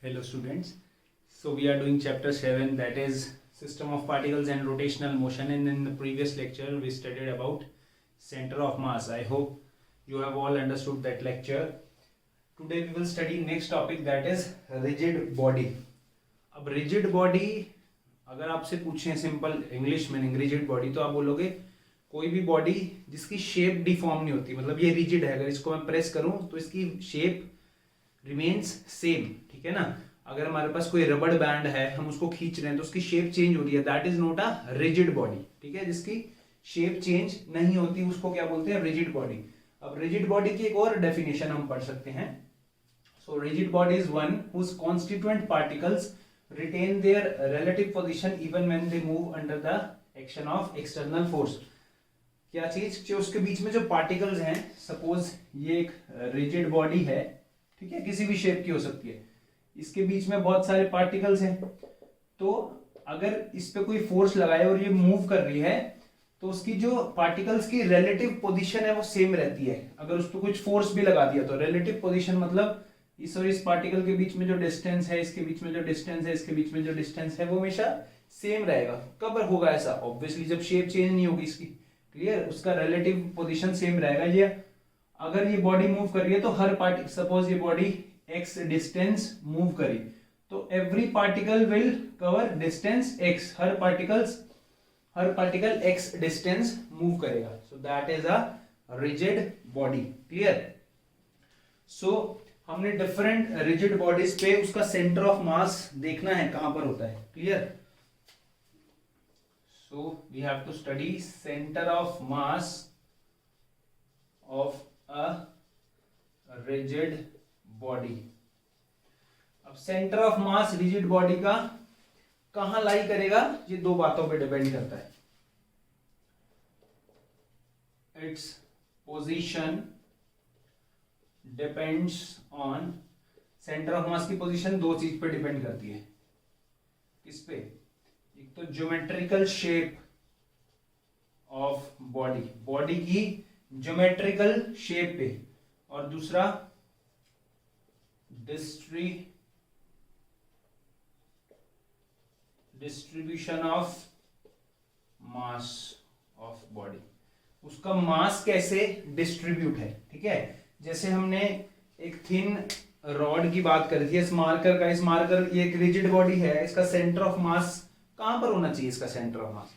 Hello students. So we are doing chapter 7, that is system of particles and rotational motion, and in the previous lecture we studied about center of mass. I hope you have all understood that lecture. Today we will study next topic, that is rigid body. अब rigid body अगर आपसे पूछें simple English में rigid body तो आप बोलोगे कोई भी बॉडी जिसकी शेप डिफॉर्म नहीं होती, मतलब ये रिजिड है, अगर इसको मैं प्रेस करूं तो इसकी शेप रिमेन्स सेम, ठीक है ना। अगर हमारे पास कोई रबड़ बैंड है, हम उसको खींच रहे हैं तो उसकी शेप चेंज हो रही है, that is not a rigid body, ठीक है। जिसकी शेप चेंज नहीं होती उसको क्या बोलते हैं, रिजिड बॉडी। अब रिजिड बॉडी की एक और डेफिनेशन हम पढ़ सकते हैं। So rigid body is one whose constituent particles retain their relative position even when they move under the action of external force. क्या चीज, जो उसके बीच में जो पार्टिकल्स हैं, सपोज ये एक रिजिड बॉडी है, ठीक है, किसी भी शेप की हो सकती है, इसके बीच में बहुत सारे पार्टिकल्स हैं, तो अगर इस पे कोई फोर्स लगाए और ये मूव कर रही है तो उसकी जो पार्टिकल्स की रिलेटिव पोजीशन है वो सेम रहती है। अगर उस पर कुछ फोर्स भी लगा दिया तो रिलेटिव पोजीशन मतलब इस और इस पार्टिकल के बीच में जो डिस्टेंस है, इसके बीच में जो डिस्टेंस है, इसके बीच में जो डिस्टेंस है, वो हमेशा सेम रहेगा। कब होगा ऐसा? ऑब्वियसली जब शेप चेंज नहीं होगी इसकी, क्लियर, उसका रिलेटिव पोजीशन सेम रहेगा। ये अगर ये बॉडी मूव कर रही है तो हर पार्टिकल, सपोज ये बॉडी x डिस्टेंस मूव करी तो every particle will cover distance x, हर पार्टिकल x डिस्टेंस मूव करेगा। So that is a rigid body, clear. सो हमने डिफरेंट रिजिड बॉडीज पे उसका सेंटर ऑफ मास देखना है कहां पर होता है, clear. So we have to study centre of mass of a rigid body. अब centre of mass rigid body का कहां लाई करेगा, ये दो बातों पे डिपेंड करता है। Its position depends on, centre of मास की पोजीशन दो चीज पे डिपेंड करती है। किस पे? एक तो geometrical shape of body, body की ज्योमेट्रिकल शेप पे, और दूसरा distribution of mass of body, उसका मास कैसे डिस्ट्रीब्यूट है, ठीक है। जैसे हमने एक थिन रॉड की बात करी थी, इस मार्कर का, इस मार्कर ये एक रिजिड बॉडी है, इसका सेंटर ऑफ मास कहां पर होना चाहिए? इसका सेंटर ऑफ मास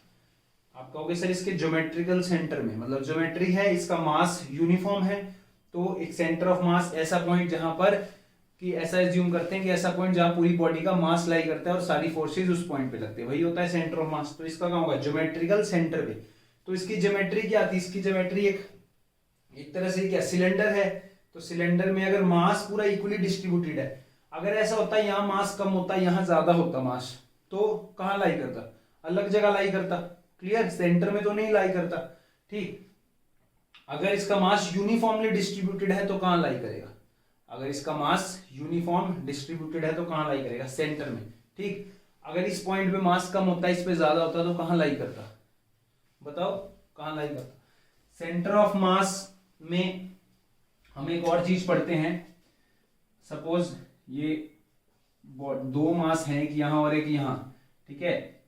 आप कहोगे सर इसके ज्योमेट्रिकल सेंटर में, मतलब ज्योमेट्री है, इसका मास यूनिफॉर्म है, तो एक सेंटर ऑफ मास ऐसा पॉइंट जहां पर कि ऐसा एज्यूम करते हैं कि ऐसा पॉइंट जहां पूरी बॉडी का मास लाई करता है और सारी फोर्सेज उस पॉइंट पे लगते हैं, वही होता है सेंटर ऑफ मास। तो इसका कहां होगा? ज्योमेट्रिकल सेंटर पे। तो इसकी ज्योमेट्री क्या आती है? इसकी ज्योमेट्री एक तरह से क्या, सिलेंडर है, तो सिलेंडर में अगर मास पूरा इक्वली डिस्ट्रीब्यूटेड है, अगर ऐसा होता है यहाँ मास कम होता है, यहाँ ज्यादा होता मास, तो कहां लाई करता? अलग जगह लाई करता, क्लियर, सेंटर में तो नहीं लाई करता, ठीक। अगर इसका मास यूनिफॉर्मली डिस्ट्रीब्यूटेड है तो कहां लाई करेगा? अगर इसका मास यूनिफॉर्म डिस्ट्रीब्यूटेड है तो कहां लाई करेगा? सेंटर में, ठीक। अगर इस पॉइंट पे मास कम होता है, इस पे ज्यादा होता तो कहां लाई करता? बताओ कहां लाई करता? सेंटर ऑफ मास में हम एक और चीज पढ़ते हैं। सपोज ये दो मास हैं, एक यहां और एक यहां, ठीक है।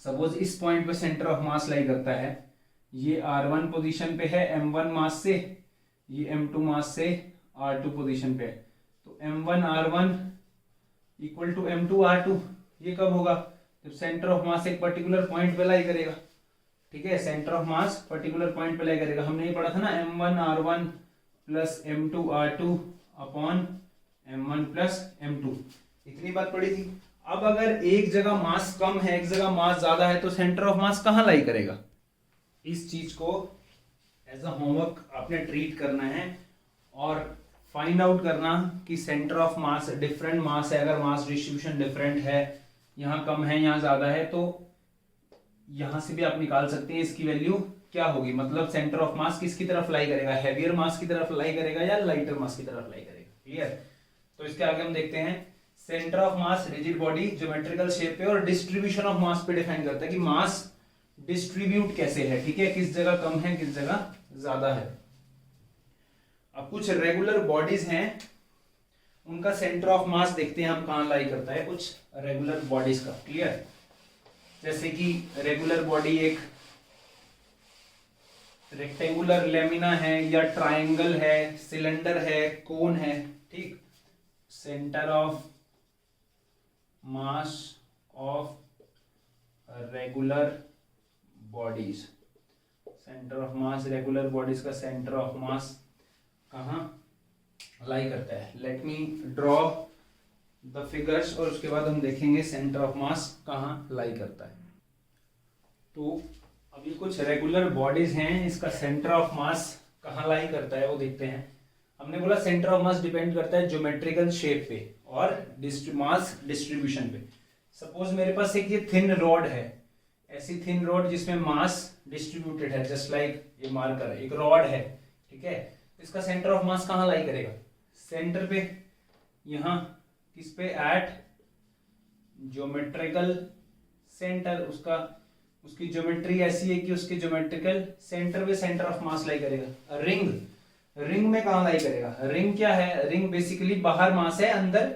सपोज इस पॉइंट पे सेंटर ऑफ मास लाई करता है, ये r1 पोजीशन पे है m1 मास से, ये m2 मास से r2 पोजीशन पे है, तो m1 r1 equal to m2 r2। ये कब होगा? जब सेंटर ऑफ मास एक पर्टिकुलर पॉइंट पे लाई करेगा, ठीक है, centre of mass particular point पे लाई करेगा। हमने ये पढ़ा था ना, m1 r1 plus m2 r2 upon m1 plus m2, इतनी बात पढ़ी थी। अब अगर एक जगह मास कम है, एक जगह मास ज्यादा है, तो सेंटर ऑफ मास कहां लाई करेगा? इस चीज को एज अ होमवर्क आपने ट्रीट करना है और फाइंड आउट करना कि centre of mass, different mass है, अगर मास डिस्ट्रीब्यूशन डिफरेंट है, यहां कम है यहां ज्यादा है, तो यहां से भी आप निकाल सकते हैं इसकी वैल्यू क्या होगी, मतलब सेंटर ऑफ मास किसकी तरफ लाई करेगा, हैवियर मास की तरफ लाई करेगा या लाइटर मास की तरफ लाई करेगा, क्लियर। तो इसके आगे हम देखते हैं centre of mass rigid body geometrical shape पे और डिस्ट्रीब्यूशन ऑफ मास पे डिफाइन करता है कि मास डिस्ट्रीब्यूट कैसे है, ठीक है, किस जगह कम है किस जगह ज्यादा है। अब कुछ रेगुलर बॉडीज हैं उनका सेंटर ऑफ मास देखते हैं हम कहाँ लाई करता है कुछ रेगुलर बॉडीज का। क्लियर? जैसे कि रेगुलर बॉडी एक रेक्टेंगुलर लेमिना है या ट्रायंगल है, सिलेंडर है, कोन है, ठीक। Centre of mass of regular bodies, centre of mass regular bodies का सेंटर ऑफ मास कहाँ लाई करता है। Let me draw the figures और उसके बाद हम देखेंगे सेंटर ऑफ मास कहाँ लाई करता है। तो अभी कुछ रेगुलर बॉडीज हैं, इसका सेंटर ऑफ मास कहाँ लाई करता है वो देखते हैं। हमने बोला सेंटर ऑफ मास डिपेंड करता है ज्योमेट्रिकल शेप पे और मास डिस्ट्रीब्यूशन पे। सपोज मेरे पास एक ये थिन रॉड है, ऐसी थिन रॉड जिसमें मास डिस्ट्रीब्यूटेड है, जस्ट लाइक ये मार्कर एक रॉड है, ठीक है। इसका सेंटर ऑफ मास कहाँ लाई करेगा? सेंटर पे, यहां किस पे? At geometrical centre. उसकी ज्योमेट्री ऐसी है कि उसके ज्योमेट्रिकल सेंटर पे सेंटर ऑफ मास लाई करेगा। रिंग में कहां लाई करेगा? रिंग क्या है? रिंग बेसिकली बाहर मास है, अंदर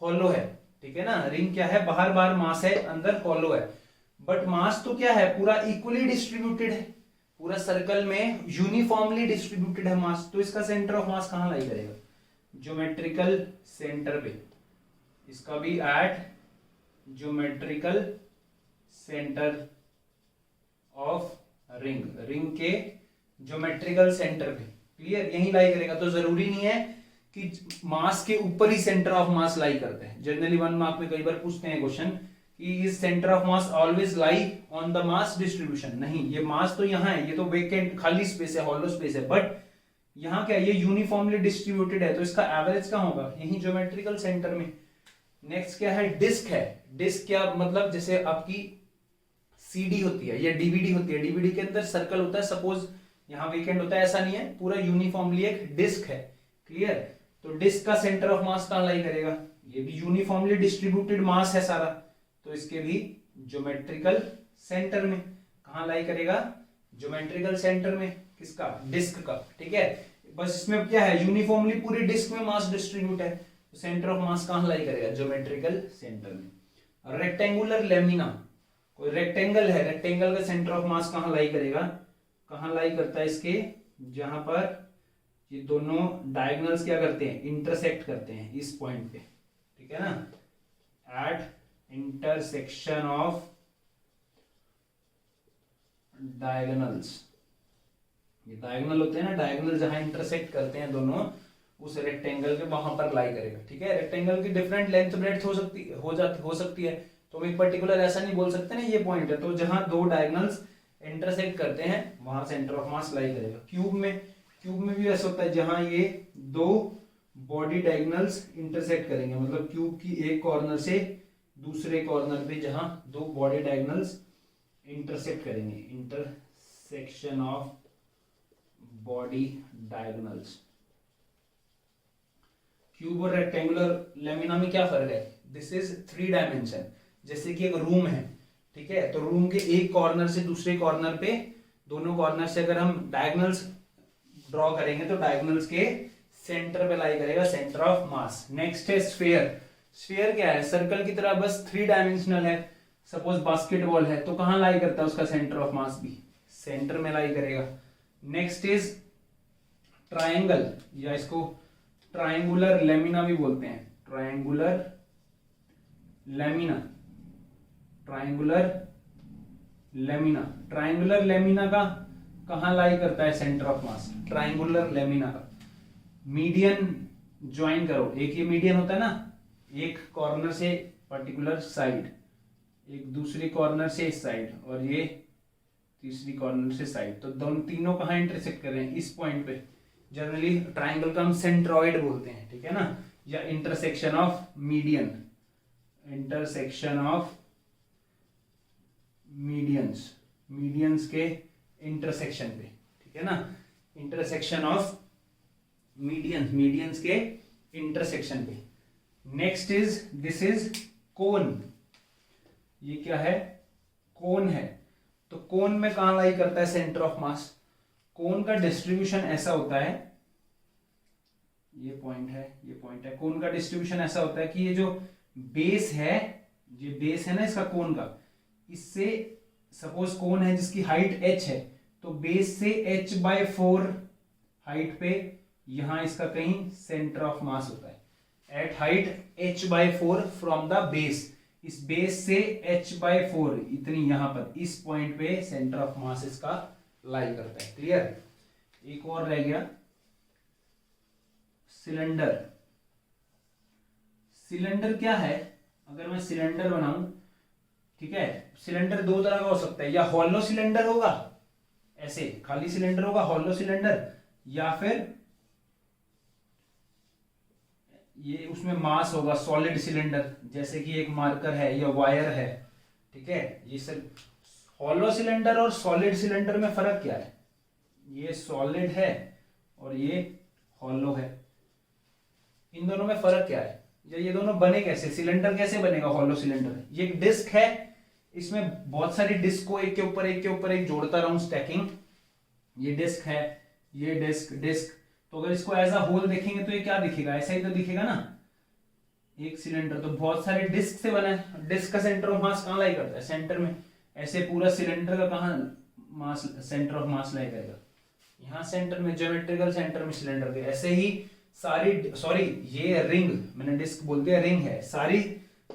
हॉलो है, ठीक है ना। रिंग क्या है? बाहर मास है, अंदर हॉलो है। बट मास तो क्या है? पूरा इक्वली डिस्ट्रीब्यूटेड है, पूरा सर्कल में यूनिफॉर्मली डिस्ट्रीब्यूटेड है मास। तो इसका सेंटर ऑफ मास कहां लाई करेगा? ज्योमेट्रिकल सेंटर पे। इसका भी at geometrical centre of ring के ज्योमेट्रिकल सेंटर पे। क्लियर? यही लाई करेगा। तो जरूरी नहीं है कि मास के ऊपर ही सेंटर ऑफ मास लाई करते हैं। जनरली 1 मार्क में कई बार पूछते हैं क्वेश्चन कि is centre of mass always lie on the mass distribution. नहीं, ये मास तो यहाँ है, ये तो वेकेंट खाली स्पेस है, हॉलो स्पेस है। बट यहाँ क्या, ये यूनिफॉर्मली डिस्ट्रीब्यूटेड है, तो इसका एवरेज कहाँ होगा? यही ज्योमेट्रिकल सेंटर में। नेक्स्ट क्या है? डिस्क है। डिस्क क्या मतलब? जैसे आपकी सीडी होती है या डीवीडी होती है, डीवीडी के अंदर सर्कल होता है, सपोज यहाँ वेकेंट होता है, ऐसा नहीं है, पूरा यूनिफॉर्मली एक डिस्क है। क्लियर? तो डिस्क का सेंटर ऑफ मास कहाँ लाई करेगा? ये भी यूनिफॉर्मली डिस्ट्रीब्यूटेड मास है सारा, तो इसके भी ज्योमेट्रिकल सेंटर में। कहाँ लाई करेगा? ज्योमेट्रिकल सेंटर में। किसका? डिस्क का, ठीक है। बस इसमें क्या है? यूनिफॉर्मली पूरी डिस्क में मास डिस्ट्रीब्यूट है, तो सेंटर ऑफ मास कहाँ लाई करेगा? ज्योमेट्रिकल सेंटर में। रेक्टेंगुलर लेमिना, कोई रेक्टेंगल है, रेक्टेंगल का सेंटर ऑफ मास कहाँ लाई करेगा? कहाँ लाई करता है? इसके जहां पर ये दोनों डायगोनल्स क्या करते हैं? इंटरसेक्ट करते हैं इस पॉइंट पे, ठीक है ना। एट इंटरसेक्शन ऑफ डायगोनल्स, ये डायगोनल होते हैं ना, डायगोनल जहां इंटरसेक्ट करते हैं दोनों, उस रेक्टेंगल के वहां पर लाई करेगा, ठीक है। रेक्टेंगल की डिफरेंट लेंथ ब्रेड्थ हो सकती है, तो हम एक पर्टिकुलर ऐसा नहीं बोल सकते ना ये पॉइंट है। तो जहां दो डायगोनल्स इंटरसेक्ट करते हैं वहां सेंटर ऑफ मास लाई करेगा। क्यूब में भी ऐसा होता है, जहां ये दो बॉडी डायगोनल्स इंटरसेक्ट करेंगे, मतलब क्यूब की एक कॉर्नर से दूसरे कॉर्नर पे जहां दो बॉडी डायगोनल्स इंटरसेक्ट करेंगे, intersection of body diagonals. Cube और रेक्टेंगुलर लेमिना में क्या फर्क है? This is 3 dimension. जैसे कि एक रूम है, ठीक है, तो रूम के एक कॉर्नर से दूसरे कॉर्नर पे, दोनों कॉर्नर से अगर हम डायगोनल्स ड्रॉ करेंगे तो डायगोनल्स के सेंटर पे लाई करेगा सेंटर ऑफ मास। नेक्स्ट है स्फीयर। स्फीयर क्या है? सर्कल की तरह बस 3 डायमेंशनल है। सपोज बास्केटबॉल है, तो कहां लाई करता है उसका सेंटर ऑफ मास? भी सेंटर में लाई करेगा। नेक्स्ट इज ट्रायंगल, या इसको ट्रायंगुलर लेमिना भी बोलते हैं। Triangular lamina, triangular lamina. Triangular lamina का कहां लाई करता है centre of mass? Triangular lamina का मीडियन ज्वाइन करो। एक ये मीडियन होता है ना, एक कॉर्नर से पर्टिकुलर साइड, एक दूसरी कॉर्नर से इस साइड, और ये तीसरी कॉर्नर से साइड, तो दोनों तीनों कहां इंटरसेक्ट कर रहे हैं? इस पॉइंट पे। जनरली ट्रायंगल का हम सेंट्रॉइड बोलते हैं, ठीक है ना, या intersection of median, intersection of medians के इंटरसेक्शन पे, ठीक है ना, इंटरसेक्शन ऑफ मीडियंस के इंटरसेक्शन पे। नेक्स्ट इज दिस इज कोन। ये क्या है? कोन है। तो कोन में कहां लाई करता है सेंटर ऑफ मास? कोन का डिस्ट्रीब्यूशन ऐसा होता है, ये पॉइंट है, ये पॉइंट है। कोन का डिस्ट्रीब्यूशन ऐसा होता है कि ये जो बेस है, ये बेस है ना इसका कोन का, इससे सपोज कोन है जिसकी हाइट h है, तो बेस से h/4 हाइट पे यहां इसका कहीं सेंटर ऑफ मास होता है। At height h/4 from the base, इस बेस से h/4 इतनी यहां पर इस पॉइंट पे सेंटर ऑफ मास इसका लाई करता है। क्लियर? एक और रह गया सिलेंडर। सिलेंडर क्या है? अगर मैं सिलेंडर बनाऊं, ठीक है, सिलेंडर दो तरह का हो सकता है, या हॉलो सिलेंडर होगा, ऐसे खाली सिलेंडर होगा हॉलो सिलेंडर, या फिर ये उसमें मास होगा सॉलिड सिलेंडर, जैसे कि एक मार्कर है या वायर है। ठीक है, ये सब हॉलो सिलेंडर और सॉलिड सिलेंडर में फर्क क्या है? ये सॉलिड है और ये हॉलो है, इन दोनों में फर्क क्या है? या ये दोनों बने कैसे? सिलेंडर कैसे बनेगा हॉलो सिलेंडर? ये एक डिस्क है, इसमें बहुत सारी डिस्क को एक के ऊपर एक के ऊपर एक जोड़ता रहूं, स्टैकिंग। ये डिस्क है, ये डिस्क। तो अगर इसको एज अ होल देखेंगे तो ये क्या दिखेगा? ऐसा ही तो दिखेगा ना, एक सिलेंडर तो बहुत सारे डिस्क से बना है। डिस्क का सेंटर ऑफ मास कहां लाई करता है? सेंटर में। ऐसे पूरा सिलेंडर का कहां मास, सेंटर ऑफ मास लाई करेगा? यहां सेंटर में, ज्योमेट्रिकल सेंटर में सिलेंडर के। ऐसे ही सारी, सॉरी ये रिंग, मैंने डिस्क बोल दिया, रिंग है, सारी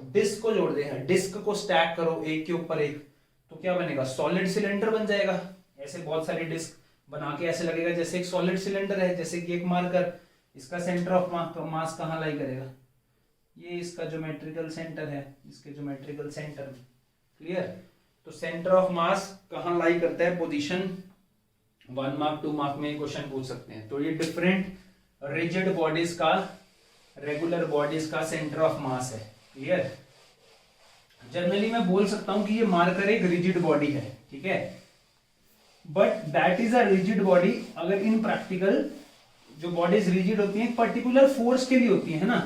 डिस्क को जोड़ दे हैं, डिस्क को स्टैक करो एक के ऊपर एक, तो क्या बनेगा? सॉलिड सिलेंडर बन जाएगा। ऐसे बहुत सारी डिस्क बना के ऐसे लगेगा जैसे एक सॉलिड सिलेंडर है, जैसे कि एक मार्कर। इसका सेंटर ऑफ मास कहां लाई करेगा? ये इसका ज्योमेट्रिकल सेंटर है, इसके ज्योमेट्रिकल सेंटर में। क्लियर? तो सेंटर ऑफ मास कहां लाई करता है? पोजीशन 1 मार्क 2 मार्क में क्वेश्चन पूछ सकते हैं। तो ये डिफरेंट रिजिड बॉडीज का, रेगुलर बॉडीज का सेंटर ऑफ मास है। क्लियर? जनरली मैं बोल सकता हूं कि ये मार्कर एक रिजिड बॉडी है, ठीक है, but that is a rigid body. अगर इन प्रैक्टिकल जो बॉडीज रिजिड होती हैं, पर्टिकुलर फोर्स के लिए होती है ना,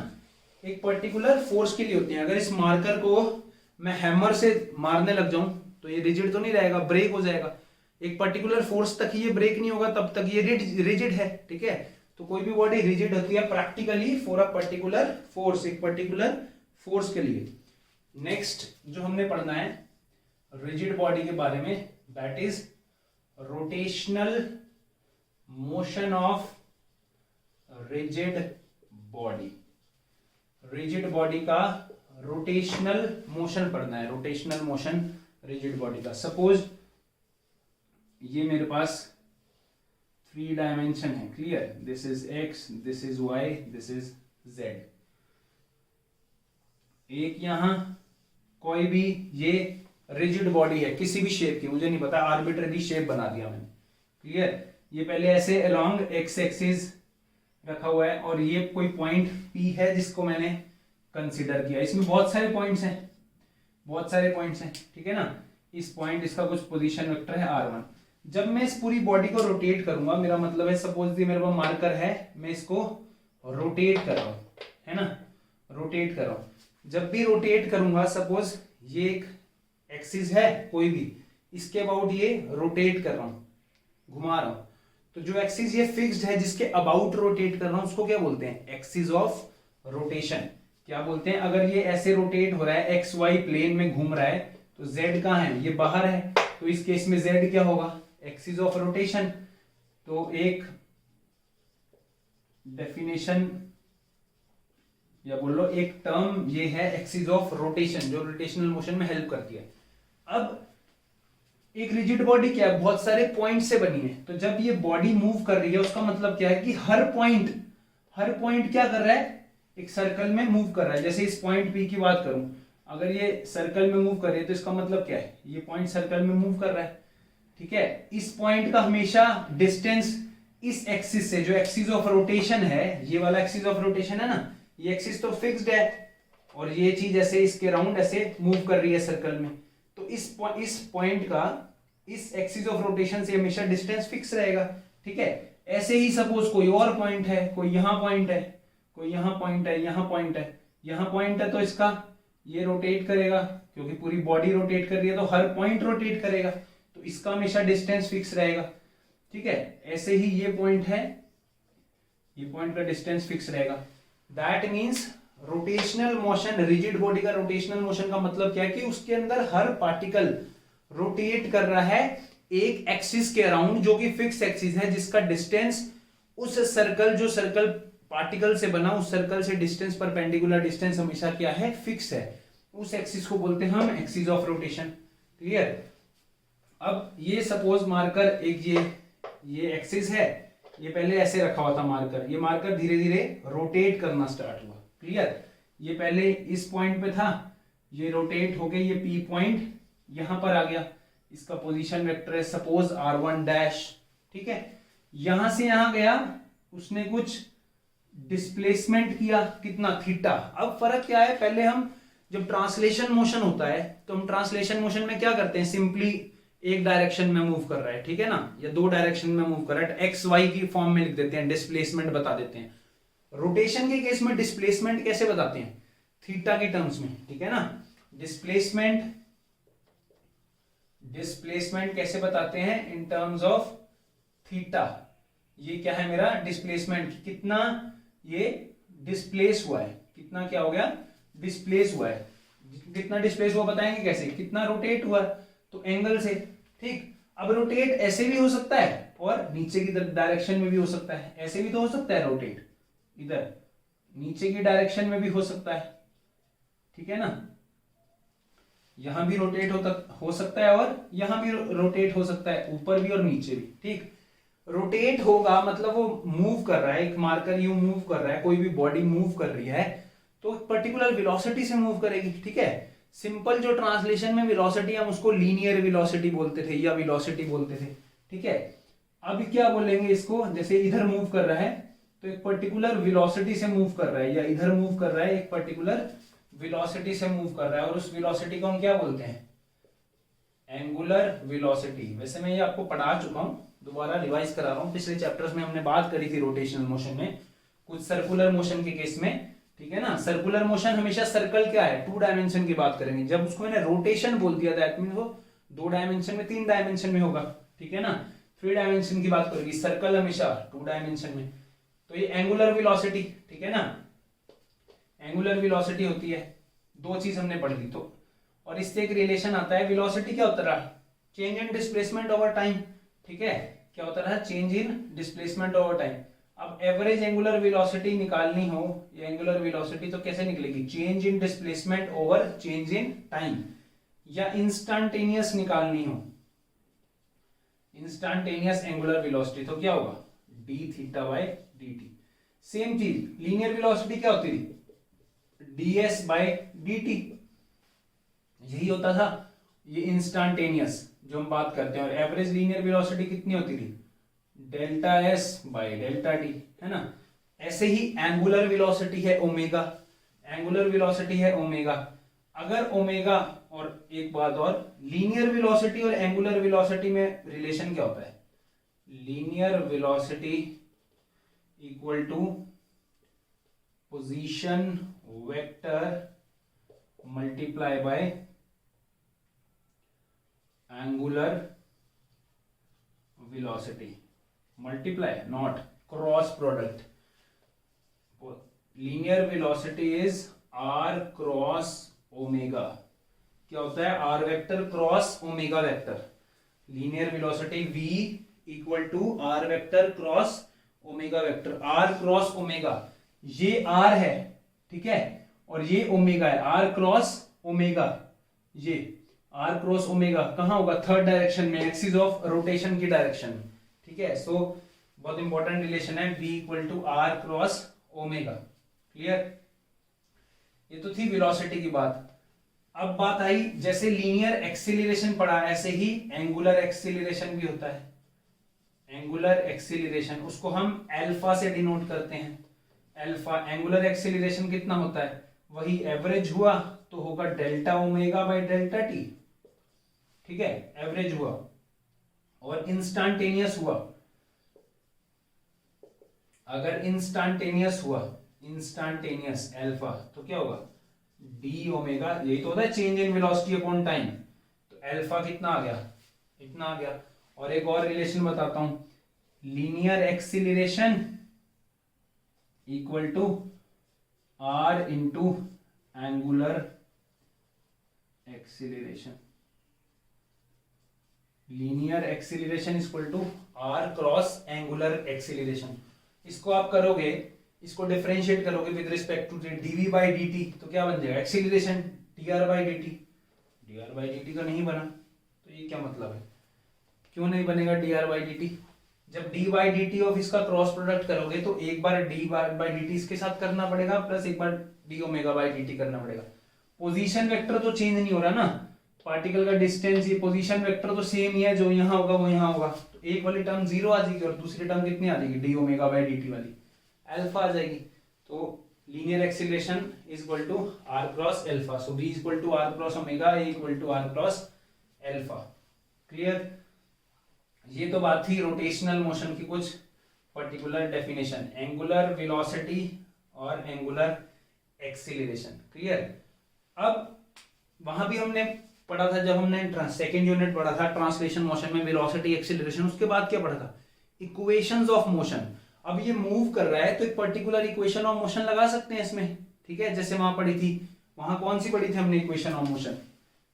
एक पर्टिकुलर फोर्स के लिए होती है। अगर इस मार्कर को मैं हैमर से मारने लग जाऊं तो ये रिजिड तो नहीं रहेगा, ब्रेक हो जाएगा। एक पर्टिकुलर फोर्स तक ये ब्रेक नहीं होगा, तब तक ये रिजिड है। ठीक है, तो कोई भी बॉडी रिजिड होती है practically for a particular force, एक पर्टिकुलर फोर्स के लिए। नेक्स्ट जो हमने पढ़ना है रिजिड बॉडी के बारे में, that is rotational motion of rigid body. Rigid body का रोटेशनल मोशन पढ़ना है, रोटेशनल मोशन रिजिड बॉडी का। सपोज ये मेरे पास 3 डायमेंशन है। Clear? This is x, this is y, this is z। एक यहां कोई भी ये रिजिड बॉडी है किसी भी शेप की, मुझे नहीं पता, आर्बिट्ररी शेप बना दिया मैंने। क्लियर? ये पहले ऐसे अलोंग एक्स एक्सिस रखा हुआ है और ये कोई पॉइंट P है जिसको मैंने कंसीडर किया। इसमें बहुत सारे पॉइंट्स हैं, बहुत सारे पॉइंट्स हैं, ठीक है ना। इस पॉइंट, इसका कुछ पोजीशन वेक्टर है r1। जब मैं इस पूरी बॉडी को रोटेट करूंगा, मेरा मतलब है सपोज मेरे पास मार्कर है, मैं इसको रोटेट कर रहा हूं, है ना, रोटेट कर रहा हूं। जब भी रोटेट करूंगा, सपोज ये एक एक्सिस है कोई भी, इसके अबाउट ये रोटेट कर रहा हूं, घुमा रहा हूं, तो जो एक्सिस ये फिक्स्ड है जिसके अबाउट रोटेट कर रहा हूं उसको क्या बोलते हैं? Axis of rotation. क्या बोलते हैं? अगर ये ऐसे रोटेट हो रहा है, एक्स वाई प्लेन में घूम रहा है, तो जेड कहां है? ये बाहर है, तो इस केस में जेड क्या होगा? Axis of rotation. तो एक डेफिनेशन या बोल लो एक टर्म ये है एक्सिस ऑफ रोटेशन, जो रोटेशनल मोशन में हेल्प करती है। अब एक रिजिड बॉडी क्या है? बहुत सारे पॉइंट से बनी है। तो जब ये बॉडी मूव कर रही है, उसका मतलब क्या है कि हर पॉइंट क्या कर रहा है? एक सर्कल में मूव कर रहा है। जैसे इस पॉइंट P की बात करूं, अगर ये सर्कल में मूव कर रही है तो इसका मतलब क्या है? ये पॉइंट सर्कल में मूव कर रहा है, ठीक है। इस पॉइंट का हमेशा डिस्टेंस इस एक्सिस से, जो एक्सिस ऑफ रोटेशन है, ये वाला एक्सिस ऑफ रोटेशन है ना, ये एक्सिस तो फिक्स्ड है और ये चीज ऐसे इसके राउंड ऐसे मूव कर रही है सर्कल में, तो इस पॉइंट का इस एक्सिस ऑफ रोटेशन से हमेशा डिस्टेंस फिक्स रहेगा, ठीक है। ऐसे ही सपोज कोई और पॉइंट है, कोई यहां पॉइंट है, कोई यहां पॉइंट है, यहां पॉइंट है, यहां पॉइंट है, तो इसका ये रोटेट करेगा, क्योंकि पूरी बॉडी रोटेट कर रही है तो हर पॉइंट रोटेट करेगा, तो इसका हमेशा डिस्टेंस फिक्स रहेगा, ठीक है। ऐसे ही ये पॉइंट है, ये पॉइंट का डिस्टेंस फिक्स रहेगा। That means rotational motion, rigid body का रोटेशनल मोशन का मतलब क्या है कि उसके अंदर हर पार्टिकल रोटेट कर रहा है एक एक्सिस के अराउंड, जो कि फिक्स एक्सिस है, जिसका डिस्टेंस उस सर्कल, जो सर्कल पार्टिकल से बना, उस सर्कल से डिस्टेंस, परपेंडिकुलर डिस्टेंस हमेशा क्या है, फिक्स है। उस एक्सिस को बोलते हैं हम एक्सिस ऑफ रोटेशन। क्लियर। अब ये सपोज मार्कर एक ये एक्सिस है, ये पहले ऐसे रखा हुआ था मार्कर, ये मार्कर धीरे धीरे रोटेट करना स्टार्ट हुआ। क्लियर। ये पहले इस पॉइंट पे था, ये रोटेट हो गया, ये पी पॉइंट यहां पर आ गया, इसका पोजीशन वेक्टर है सपोज r1 डैश। ठीक है, यहां से यहां गया, उसने कुछ डिस्प्लेसमेंट किया, कितना, थीटा। अब फर्क क्या है, पहले हम जब ट्रांसलेशन मोशन होता है तो हम ट्रांसलेशन मोशन में क्या करते हैं, सिंपली एक डायरेक्शन में मूव कर रहा है, ठीक है ना, या दो डायरेक्शन में मूव कर रहा है, एक्स वाई की फॉर्म में लिख देते हैं, डिस्प्लेसमेंट बता देते हैं। रोटेशन के केस में डिस्प्लेसमेंट कैसे बताते हैं, थीटा के टर्म्स में, ठीक है ना। डिस्प्लेसमेंट कैसे बताते हैं, इन टर्म्स ऑफ थीटा। ये क्या है मेरा डिस्प्लेसमेंट, कितना ये डिस्प्लेस हुआ है, कितना क्या हो गया, डिस्प्लेस हुआ है। कितना डिस्प्लेस हुआ बताएंगे कैसे, कितना रोटेट हुआ, तो एंगल से। ठीक, अब रोटेट ऐसे भी हो सकता है और नीचे की डायरेक्शन में भी हो सकता है, ऐसे भी तो हो सकता है रोटेट, इधर नीचे की डायरेक्शन में भी हो सकता है, ठीक है ना, यहां भी रोटेट हो सकता है और यहां भी रोटेट हो सकता है, ऊपर भी और नीचे भी। ठीक, रोटेट होगा मतलब वो मूव कर रहा है, एक मार्कर यू मूव कर रहा है, कोई भी बॉडी मूव कर रही है तो पर्टिकुलर वेलोसिटी से मूव करेगी। ठीक है, सिंपल जो ट्रांसलेशन में वेलोसिटी, हम उसको लीनियर वेलोसिटी बोलते थे या वेलोसिटी बोलते थे। ठीक है, अब क्या बोलेंगे इसको, जैसे इधर मूव कर रहा है तो एक पर्टिकुलर वेलोसिटी से मूव कर रहा है, या इधर मूव कर रहा है एक पर्टिकुलर वेलोसिटी से मूव कर रहा है, और उस वेलोसिटी को हम क्या बोलते हैं, एंगुलर वेलोसिटी। वैसे मैं ये आपको पढ़ा चुका हूं, दोबारा रिवाइज करा रहा हूं, पिछले चैप्टर्स में हमने बात करी थी रोटेशनल मोशन में, कुछ सर्कुलर मोशन के केस में। ठीक है ना, सर्कुलर मोशन हमेशा सर्कल क्या है, 2 डायमेंशन की बात करेंगे। जब उसको मैंने रोटेशन बोल दिया दैट मीन वो 2 डायमेंशन में, 3 डायमेंशन में होगा। ठीक है ना, 3 डायमेंशन की बात करेगी, सर्कल हमेशा 2 डायमेंशन में। तो ये एंगुलर वेलोसिटी, ठीक है ना, एंगुलर वेलोसिटी होती है। 2 चीज हमने पढ़ ली तो, और इससे एक रिलेशन आता है, वेलोसिटी क्या होता रहा, change in displacement over time. ठीक है, क्या होता रहा, change in displacement over time. अब एवरेज एंगुलर वेलोसिटी निकालनी हो, ये एंगुलर वेलोसिटी तो कैसे निकलेगी, change in displacement over change in time. या इंस्टेंटेनियस निकालनी हो, इंस्टेंटेनियस एंगुलर वेलोसिटी, तो क्या होगा, D theta by D t. Same चीज लीनियर वेलोसिटी क्या होती थी, ds बाय dt, यही होता था। ये इंस्टेंटेनियस जो हम बात करते हैं, और एवरेज लीनियर वेलोसिटी कितनी होती थी, delta s by delta t, है ना। ऐसे ही एंगुलर वेलोसिटी है ओमेगा, एंगुलर वेलोसिटी है ओमेगा। अगर ओमेगा, और एक बात और, लीनियर वेलोसिटी और एंगुलर वेलोसिटी में रिलेशन क्या होता है, linear velocity equal to position vector multiply by angular velocity, multiply not cross product. Linear velocity is r cross omega, क्या होता है, r vector cross omega vector. Linear velocity v equal to are vector cross omega vector, r cross omega, ये r है, ठीक है, और ये omega है, आर क्रॉस ओमेगा, ये आर क्रॉस ओमेगा कहां होगा, थर्ड डायरेक्शन में, एक्सिस ऑफ रोटेशन की डायरेक्शन में। ठीक है, सो बहुत इंपॉर्टेंट रिलेशन है, v equal to r cross omega. Clear, ये तो थी वेलोसिटी की बात। अब बात आई, जैसे लीनियर एक्सीलरेशन पढ़ा, ऐसे ही एंगुलर एक्सीलरेशन भी होता है। एंगुलर एक्सीलरेशन, उसको हम अल्फा से डिनोट करते हैं, अल्फा। एंगुलर एक्सीलरेशन कितना होता है, वही एवरेज हुआ तो होगा delta omega by delta T. ठीक है, एवरेज हुआ, और इंस्टेंटेनियस हुआ, अगर इंस्टेंटेनियस हुआ, इंस्टेंटेनियस अल्फा, तो क्या होगा, डी ओमेगा, यही तो होता है change in velocity upon time, तो अल्फा कितना आ गया, इतना आ गया। और एक और रिलेशन बताता हूं, linear acceleration equal to r into angular acceleration, linear acceleration equal to r cross angular acceleration. इसको आप करोगे, इसको डिफरेंशिएट करोगे with respect to dv by d t, तो क्या बन जाएगा acceleration d r by d t. D r by d t तो नहीं बना, तो ये क्या मतलब है, क्यों नहीं बनेगा d r by d t? जब d by d t of इसका क्रॉस प्रोडक्ट करोगे तो एक बार डी बाई डी टी इसके साथ करना पड़ेगा, प्लस एक बार d omega by d t करना पड़ेगा। पोजीशन वेक्टर तो चेंज नहीं हो रहा ना, पार्टिकल का डिस्टेंस, ये पोजीशन वेक्टर तो सेम ही है, जो यहाँ होगा वो यहाँ होगा, तो एक वाली टर्म जीरो आ जाएगी और दूसरी टर्म कितनी आ जाएगी, d omega by d t वाली अल्फा आ जाएगी। तो linear acceleration is equal to r cross alpha, so b is equal to r cross omega, a equal to r cross alpha. Clear? ये तो बात थी रोटेशनल मोशन की कुछ पर्टिकुलर डेफिनेशन, एंगुलर वेलोसिटी और एंगुलर एक्सीलरेशन। क्लियर? अब वहां भी हमने पढ़ा था, जब हमने सेकेंड यूनिट पढ़ा था ट्रांसलेशन मोशन में वेलोसिटी एक्सीलरेशन, उसके बाद क्या पढ़ा था, इक्वेशंस ऑफ मोशन। अब ये मूव कर रहा है तो एक पर्टिकुलर इक्वेशन ऑफ मोशन लगा सकते हैं इसमें, ठीक है, जैसे वहां पढ़ी थी, वहां कौन सी पढ़ी थी हमने equation of motion,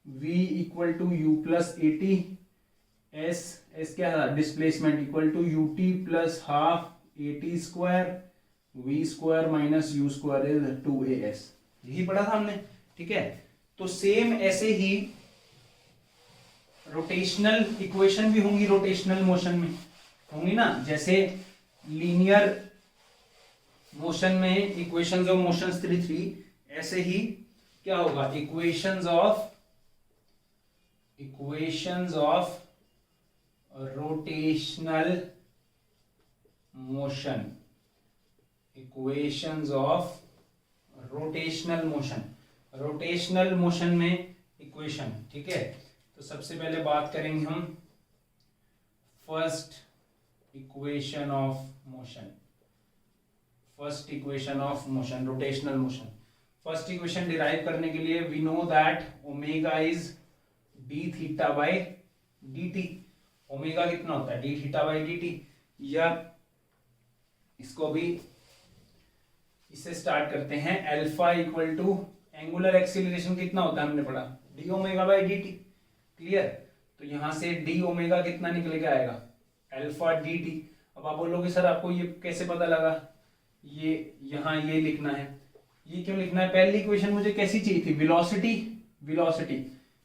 v equal to u plus a t, s क्या था, displacement equal to u t plus half a t square, v square minus u square is 2as, यही पढ़ा था हमने, ठीक है। तो सेम ऐसे ही रोटेशनल इक्वेशन भी होंगी, रोटेशनल मोशन में होंगी ना, जैसे लीनियर मोशन में इक्वेशंस ऑफ मोशंस 3, ऐसे ही क्या होगा, equations of rotational motion, equations of rotational motion, rotational motion में इक्वेशन, ठीक है। तो सबसे पहले बात करेंगे हम first equation of motion, first equation of motion, rotational motion. First equation derive करने के लिए we know that omega is d theta by d t. Omega कितना होता है, d theta by d T, या इसको भी इससे स्टार्ट करते हैं, alpha equal to angular acceleration कितना होता है हमने पढ़ा, d omega by d t. Clear? तो यहां से डी ओमेगा कितना निकल के आएगा, अल्फा डी टी। अब आप बोलोगे सर आपको ये कैसे पता लगा, ये यहां ये लिखना है, ये क्यों लिखना है, पहली इक्वेशन मुझे कैसी चाहिए थी, वेलोसिटी,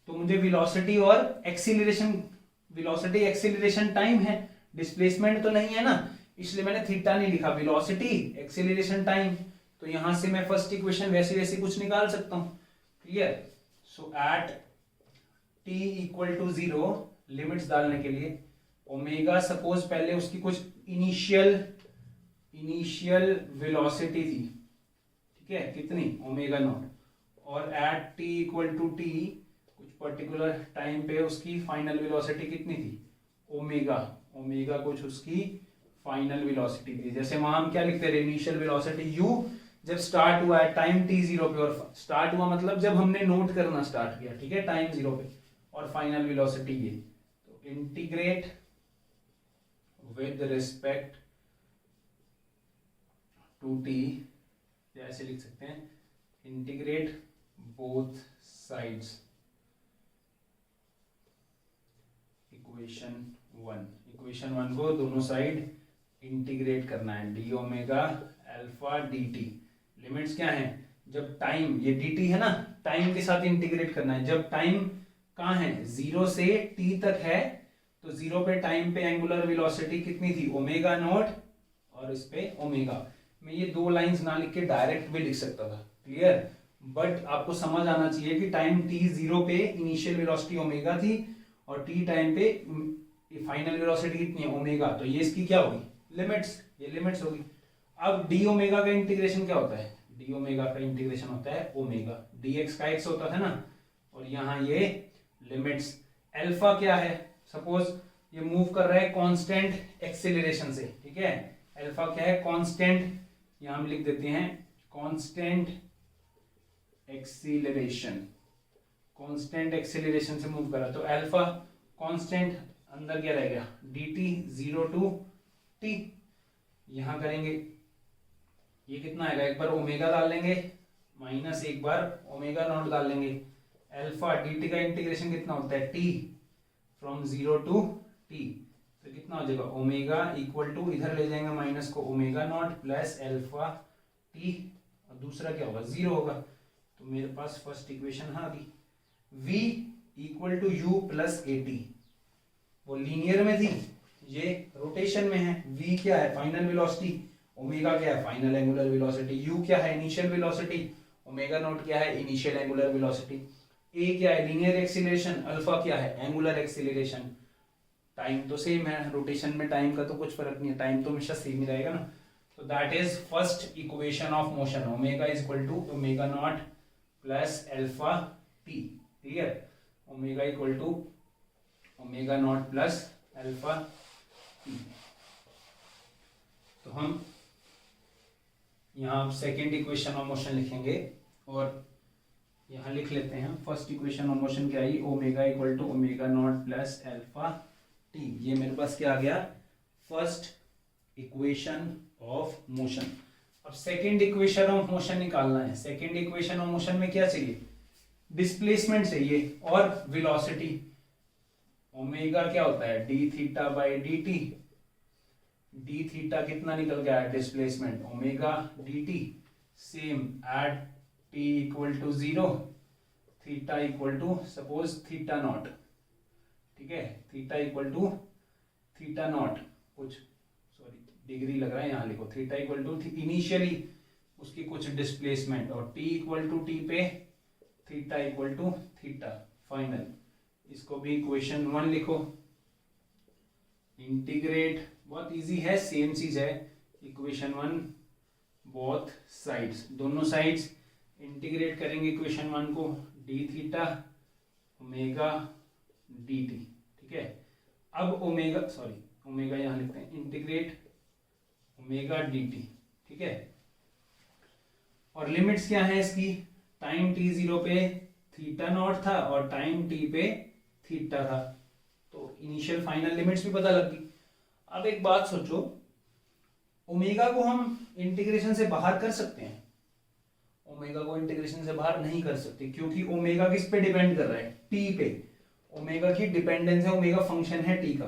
तो मुझे वेलोसिटी और एक्सीलरेशन, वेलोसिटी एक्सीलरेशन टाइम है, डिस्प्लेसमेंट तो नहीं है ना, इसलिए मैंने थीटा नहीं लिखा, वेलोसिटी एक्सीलरेशन टाइम। तो यहां से मैं फर्स्ट इक्वेशन वैसे वैसे कुछ निकाल सकता हूं। Clear? So at t equal to 0, limits डालने के लिए ओमेगा, सपोज पहले उसकी कुछ इनिशियल वेलोसिटी थी, ठीक है, कितनी, ओमेगा नॉट, और at t equal to t कुछ पर्टिकुलर टाइम पे उसकी फाइनल वेलोसिटी कितनी थी, ओमेगा कुछ उसकी फाइनल वेलोसिटी थी। जैसे वहां हम क्या लिखते रहे, इनिशियल वेलोसिटी u जब स्टार्ट हुआ है टाइम t0 पे, और स्टार्ट हुआ मतलब जब हमने नोट करना स्टार्ट किया, ठीक है, टाइम 0 पे, और फाइनल वेलोसिटी ये। तो integrate with respect to t, ऐसे लिख सकते हैं, इंटीग्रेट बोथ साइड्स, इक्वेशन 1 को दोनों साइड इंटीग्रेट करना है, D omega alpha D T. Limits क्या है, जब टाइम, ये डी टी है ना, टाइम के साथ इंटीग्रेट करना है, जब टाइम कहाँ है, 0 से t तक है, तो 0 पे टाइम पे एंगुलर वेलोसिटी कितनी थी, ओमेगा नॉट, और इस पे ओमेगा। मैं ये दो लाइंस ना लिख के डायरेक्ट भी लिख सकता था, क्लियर, बट आपको समझ आना चाहिए कि टाइम t0 पे इनिशियल वेलोसिटी ओमेगा थी, और t टाइम पे फाइनल वेलोसिटी कितनी है, ओमेगा, तो ये इसकी क्या होगी, लिमिट्स, ये लिमिट्स होगी। अब डी ओमेगा का इंटीग्रेशन क्या होता है, डी ओमेगा का इंटीग्रेशन होता है ओमेगा, dx का x होता था ना, और यहाँ ये लिमिट्स। अल्फा क्या है, सपोज ये मूव कर रहा है कांस्टेंट एक्सेलरेशन से, ठीक है, अल्फा क्या है, कांस्टेंट, यहाँ हम लिख देते हैं कांस्टेंट एक्सीलरेशन, कांस्टेंट एक्सीलरेशन से मूव कर रहा है, तो अल्फा कांस्टेंट, अंदर क्या रह गया, dt 0 to t, यहां करेंगे ये कितना आएगा, एक बार ओमेगा डाल लेंगे माइनस एक बार ओमेगा नॉट डाल लेंगे, अल्फा डी टी का इंटीग्रेशन कितना होता है, टी फ्रॉम 0 टू टी, तो कितना हो जाएगा ओमेगा इक्वल टू, इधर ले जाएंगे माइनस को, omega naught plus alpha T, और दूसरा क्या होगा 0 होगा। तो मेरे पास फर्स्ट इक्वेशन आ गई, v equal to u plus a t, वो लीनियर में थी, ये रोटेशन में है। v क्या है फाइनल वेलोसिटी, ओमेगा क्या है फाइनल एंगुलर वेलोसिटी, u क्या है इनिशियल वेलोसिटी, ओमेगा नॉट क्या है इनिशियल एंगुलर वेलोसिटी, a क्या है लीनियर एक्सीलरेशन, अल्फा क्या है एंगुलर एक्सीलरेशन। टाइम तो सेम है, रोटेशन में टाइम का तो कुछ फर्क नहीं है, टाइम तो हमेशा सेम ही रहेगा ना। तो that is first equation of motion, omega is equal to omega naught plus alpha t, clear, omega equal to omega naught plus alpha t. तो हम यहाँ सेकेंड इक्वेशन ऑफ मोशन लिखेंगे और यहाँ लिख लेते हैं फर्स्ट इक्वेशन ऑफ मोशन क्या आई, omega equal to omega naught plus alpha t. ये मेरे पास क्या आ गया, फर्स्ट इक्वेशन ऑफ मोशन। अब सेकेंड इक्वेशन ऑफ मोशन निकालना है। सेकेंड इक्वेशन ऑफ मोशन में क्या चाहिए, डिस्प्लेसमेंट चाहिए और वेलोसिटी। ओमेगा क्या होता है d theta by d t, d theta कितना निकल गया है displacement, omega d t, same at t equal to 0, theta equal to suppose theta naught, ठीक है, theta equal to theta naught, कुछ सॉरी डिग्री लग रहा है यहाँ लिखो, थीटा इक्वल टू इनिशियली उसकी कुछ डिस्प्लेसमेंट, और टी इक्वल टू टी पे theta equal to theta final. इसको भी इक्वेशन 1 लिखो, इंटीग्रेट, बहुत इजी है, सेम चीज है, इक्वेशन 1 बोथ साइड्स, दोनों साइड्स इंटीग्रेट करेंगे इक्वेशन 1 को, D theta omega d T, ठीक है। अब ओमेगा सॉरी ओमेगा यहां लिखते हैं, इंटीग्रेट ओमेगा डी टी, ठीक है। और लिमिट्स क्या है इसकी, टाइम टी 0 पे थीटा नॉट था और टाइम टी पे थीटा था, तो इनिशियल फाइनल लिमिट्स भी पता लग गई। अब एक बात सोचो, ओमेगा को हम इंटीग्रेशन से बाहर कर सकते हैं, ओमेगा को इंटीग्रेशन से बाहर नहीं कर सकते, क्योंकि ओमेगा किस पे डिपेंड कर रहा है, टी पे, ओमेगा की डिपेंडेंस है, ओमेगा फंक्शन है टी का।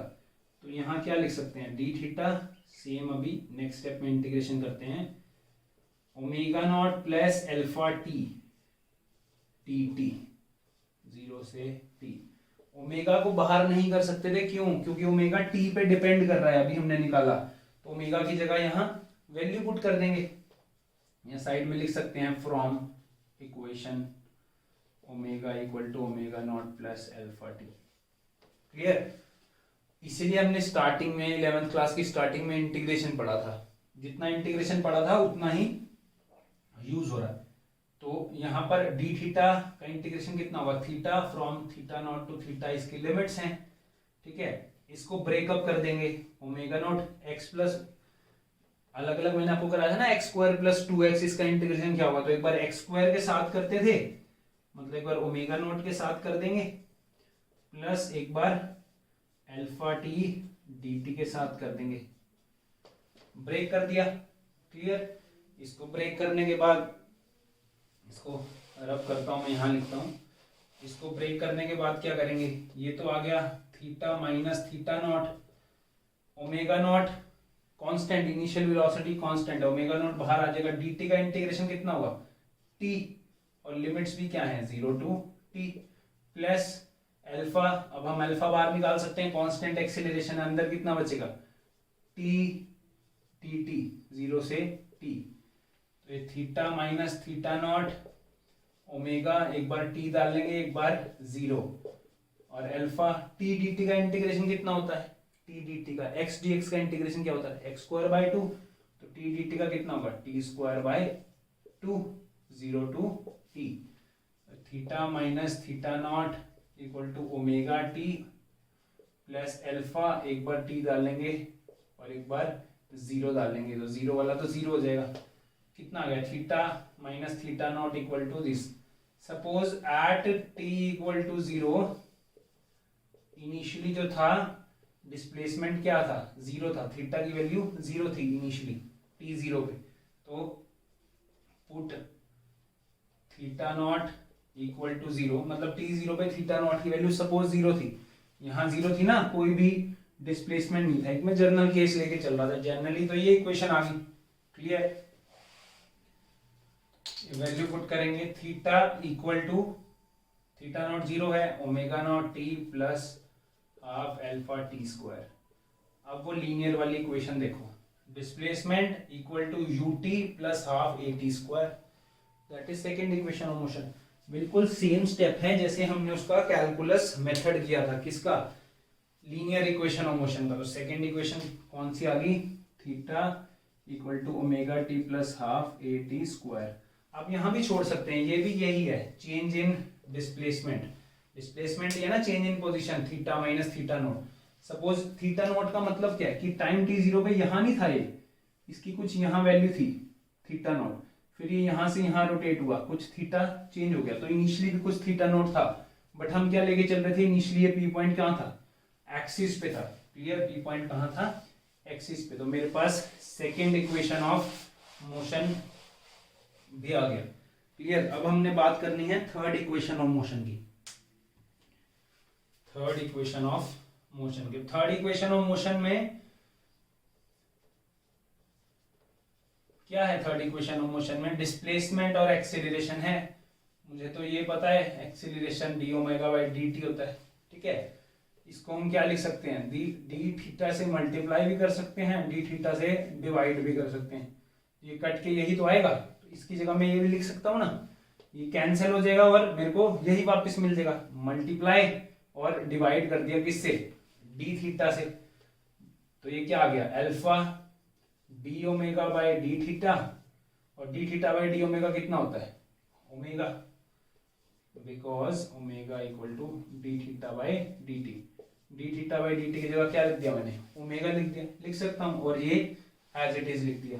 तो यहाँ क्या लिख सकते हैं, डी थीटा, सेम अभी नेक्स्ट स्टेप में इंटीग्रेशन करते हैं, omega naught plus alpha T, T T 0 से टी। ओमेगा को बाहर नहीं कर सकते थे, क्यों, क्योंकि ओमेगा टी पे डिपेंड कर रहा है, अभी हमने निकाला, तो ओमेगा की जगह यहाँ वैल्यू पुट कर देंगे, यहाँ साइड में लिख सकते हैं from equation omega equal to omega naught plus alpha t, clear. इसीलिए हमने स्टार्टिंग में 11th क्लास की स्टार्टिंग में इंटीग्रेशन पढ़ा था, जितना इंटीग्रेशन पढ़ा था उतना ही यूज हो रहा है। तो यहाँ पर डी थीटा का इंटीग्रेशन कितना होगा, theta from theta naught to theta, इसकी लिमिट्स हैं, ठीक है। इसको ब्रेकअप कर देंगे, ओमेगा नॉट एक्स प्लस, अलग अलग मैंने आपको कराया था ना, एक्स स्क्वायर प्लस 2x, इसका इंटीग्रेशन क्या होगा, तो एक बार एक्स स्क्वायर के साथ करते थे, मतलब एक बार ओमेगा नॉट के साथ कर देंगे, प्लस एक बार अल्फा टी डी टी के साथ कर देंगे, ब्रेक कर दिया, क्लियर। इसको ब्रेक करने के बाद इसको रब करता हूं मैं, यहां लिखता हूं, इसको ब्रेक करने के बाद क्या करेंगे, ये तो आ गया theta minus theta not, omega naught constant, initial velocity constant है, ओमेगा नॉट बाहर आ जाएगा, dt का इंटीग्रेशन कितना होगा t, और लिमिट्स भी क्या है 0 टू t, प्लस अल्फा, अब हम अल्फा बाहर निकाल सकते हैं, कांस्टेंट एक्सीलरेशन, अंदर कितना बचेगा t t t 0 से t, तो ये theta minus theta not omega, एक बार t डाल लेंगे, एक बार 0, और अल्फा t dt का इंटीग्रेशन कितना होता है, t dt का, x dx का इंटीग्रेशन क्या होता है, x स्क्वायर बाय 2, तो t dt का कितना होगा, t square by 2, 0 to t, theta minus theta naught equal to omega t plus alpha, एक बार t डालेंगे और एक बार 0 डालेंगे, तो 0 वाला तो 0 हो जाएगा, कितना आ गया, theta minus theta naught equal to this. Suppose at t equal to 0, initially जो था डिस्प्लेसमेंट क्या था, 0 था, थीटा की वैल्यू 0 थी इनिशियली t 0 पे, तो put theta naught equal to 0, मतलब t0 पे थीटा नॉट की वैल्यू सपोज 0 थी, यहाँ 0 थी ना, कोई भी डिस्प्लेसमेंट नहीं था, एक मैं जर्नल केस लेके चल रहा था जनरली, तो ये इक्वेशन आ गई। क्लियर, वैल्यू पुट करेंगे theta equal to, theta naught 0 है, omega naught t plus half alpha t square. अब वो लीनियर वाली इक्वेशन देखो, displacement equal to u t plus half a t square, that is second equation of motion. बिल्कुल same step है जैसे हमने उसका कैलकुलस मेथड किया था, किसका, लीनियर इक्वेशन ऑफ मोशन का। तो सेकेंड इक्वेशन कौन सी आ गई, theta equal to omega t plus half a t square. आप यहां भी छोड़ सकते हैं, ये भी यही है, चेंज इन डिस्प्लेसमेंट, डिस्प्लेसमेंट ये ना change in position, theta minus theta note. Suppose theta note का मतलब क्या है कि टाइम t0 पे यहां नहीं था ये, इसकी कुछ यहां वैल्यू थी थीटा नोट, फिर ये यहां से यहां रोटेट हुआ, कुछ थीटा चेंज हो गया, तो इनिशियली भी कुछ थीटा नोट था, बट हम क्या लेके चल रहे थे, इनिशियली ये पी पॉइंट कहां था, एक्सिस पे था। क्लियर, पी पॉइंट कहां था, एक्सिस पे। तो मेरे पास सेकेंड इक्वेशन ऑफ मोशन भी आ गया। क्लियर, अब हमने बात करनी है थर्ड इक्वेशन ऑफ मोशन की, थर्ड इक्वेशन ऑफ मोशन की। थर्ड इक्वेशन ऑफ मोशन में क्या है, थर्ड इक्वेशन ऑफ मोशन में डिस्प्लेसमेंट और एक्सेलरेशन है। मुझे तो ये पता है acceleration D omega by d T होता है, ठीक है। इसको हम क्या लिख सकते हैं, डी थीटा से मल्टीप्लाई भी कर सकते हैं, डी थीटा से डिवाइड भी कर सकते हैं। ये कट के यही तो आएगा, तो इसकी जगह मैं ये भी लिख सकता हूँ ना, ये कैंसिल हो जाएगा और मेरे को यही वापस मिल जाएगा, मल्टीप्लाई और डिवाइड कर दिया किससे, डी थीटा से। तो ये क्या आ गया, alpha d omega by d theta, और d theta by d omega कितना होता है, omega, because omega equal to d theta by d t. D theta by d t की जगह क्या लिख दिया मैंने, ओमेगा लिख दिया, लिख सकता हूं, और ये एज इट इज लिख दिया।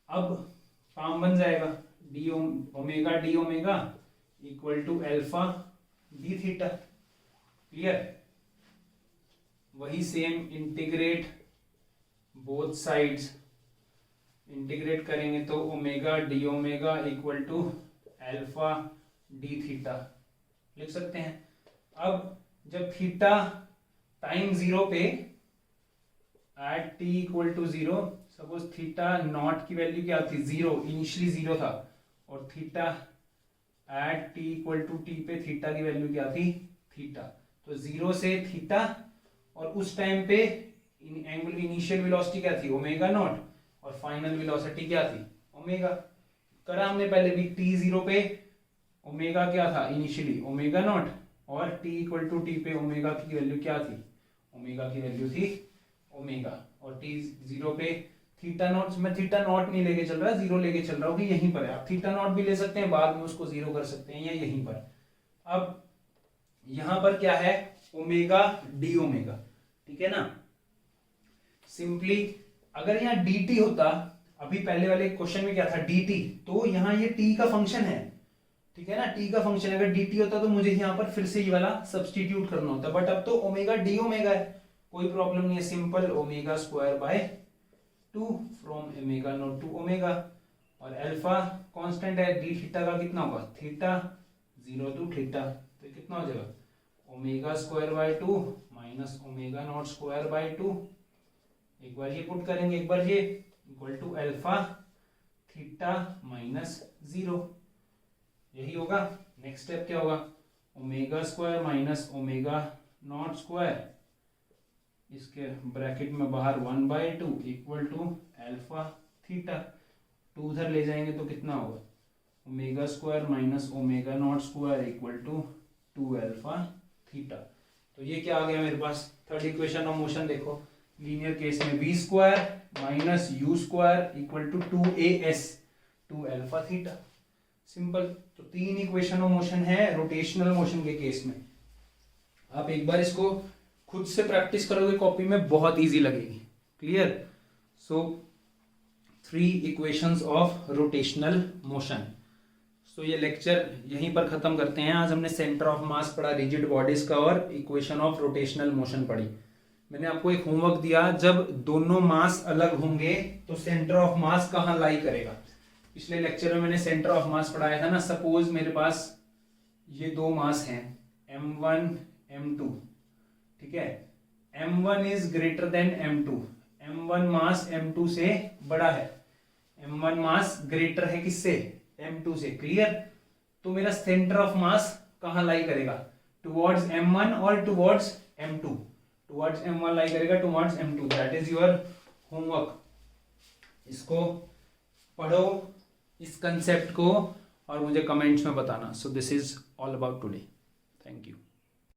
अब काम बन जाएगा, d omega equal to alpha d theta. Clear, वही same integrate both sides, integrate करेंगे तो omega d omega equal to alpha d theta लिख सकते हैं। अब जब थीटा टाइम 0 पे at t equal to 0, suppose theta naught की वैल्यू क्या थी, 0, इनिशियली 0 था, और theta at t equal to t पे थीटा की वैल्यू क्या थी, थीटा। तो 0 से थीटा, और उस टाइम पे एंगुलर इनिशियल वेलोसिटी क्या थी, ओमेगा नॉट, और फाइनल वेलोसिटी क्या थी, ओमेगा। करा हमने पहले भी, t0 पे ओमेगा क्या था इनिशियली, ओमेगा नॉट, और t इक्वल टू टी पे ओमेगा की वैल्यू क्या थी, ओमेगा की वैल्यू थी ओमेगा, और t0 पे थीटा नॉट, मैं थीटा नॉट नहीं लेके चल रहा, 0 लेके चल रहा हूँ कि यहीं पर है। आप थीटा नॉट भी ले सकते हैं, बाद में उसको 0 कर सकते हैं, या यहीं पर। अब यहां पर क्या है, ओमेगा डी ओमेगा, ठीक है ना। सिंपली अगर यहाँ dt होता, अभी पहले वाले क्वेश्चन में क्या था dt, तो यहाँ ये t का फंक्शन है, ठीक है ना, t का फंक्शन। अगर dt होता तो मुझे यहाँ पर फिर से ये वाला सब्सटीट्यूट करना होता, बट अब तो ओमेगा डी ओमेगा है, कोई प्रॉब्लम नहीं है, simple omega square by 2 from omega naught to omega, और अल्फा कांस्टेंट है, डी थीटा का कितना होगा, थीटा 0 टू थीटा, तो कितना हो जाएगा, omega square by 2 minus omega naught square by 2। एक बार ये पुट करेंगे, एक बार ये, equal to alpha theta minus 0, यही होगा। नेक्स्ट स्टेप क्या होगा, omega square minus omega naught square, इसके ब्रैकेट में बाहर 1/2 इक्वल टू अल्फा थीटा, 2 उधर ले जाएंगे तो कितना होगा, omega square minus omega naught square equal to 2 alpha theta. तो ये क्या आ गया मेरे पास, थर्ड इक्वेशन ऑफ मोशन। देखो लीनियर केस में v square minus u square equal to 2as 2 alpha theta, simple. तो 3 इक्वेशन ऑफ मोशन है रोटेशनल मोशन के केस में। आप एक बार इसको खुद से प्रैक्टिस करोगे कॉपी में, बहुत इजी लगेगी। Clear, so 3 equations of rotational motion. तो ये लेक्चर यहीं पर खत्म करते हैं। आज हमने सेंटर ऑफ मास पढ़ा, रिजिड बॉडीज का, और इक्वेशन ऑफ रोटेशनल मोशन पढ़ी। मैंने आपको एक होमवर्क दिया, जब दोनों मास अलग होंगे तो सेंटर ऑफ मास कहाँ लाई करेगा, पिछले लेक्चर में मैंने सेंटर ऑफ मास पढ़ाया था ना। सपोज मेरे पास ये दो मास हैं m1 m2, ठीक है। m1 is greater than m2, m1 mass m2 से बड़ा है, m1 मास ग्रेटर है किससे, m2 से, क्लियर। तो मेरा सेंटर ऑफ मास कहाँ लाई करेगा, टुवर्ड्स m1 और टुवर्ड्स m2, टुवर्ड्स m1 लाई करेगा, towards m2। That is your homework. इसको पढ़ो, इस कंसेप्ट को, और मुझे कमेंट्स में बताना। So this is all about today. Thank you.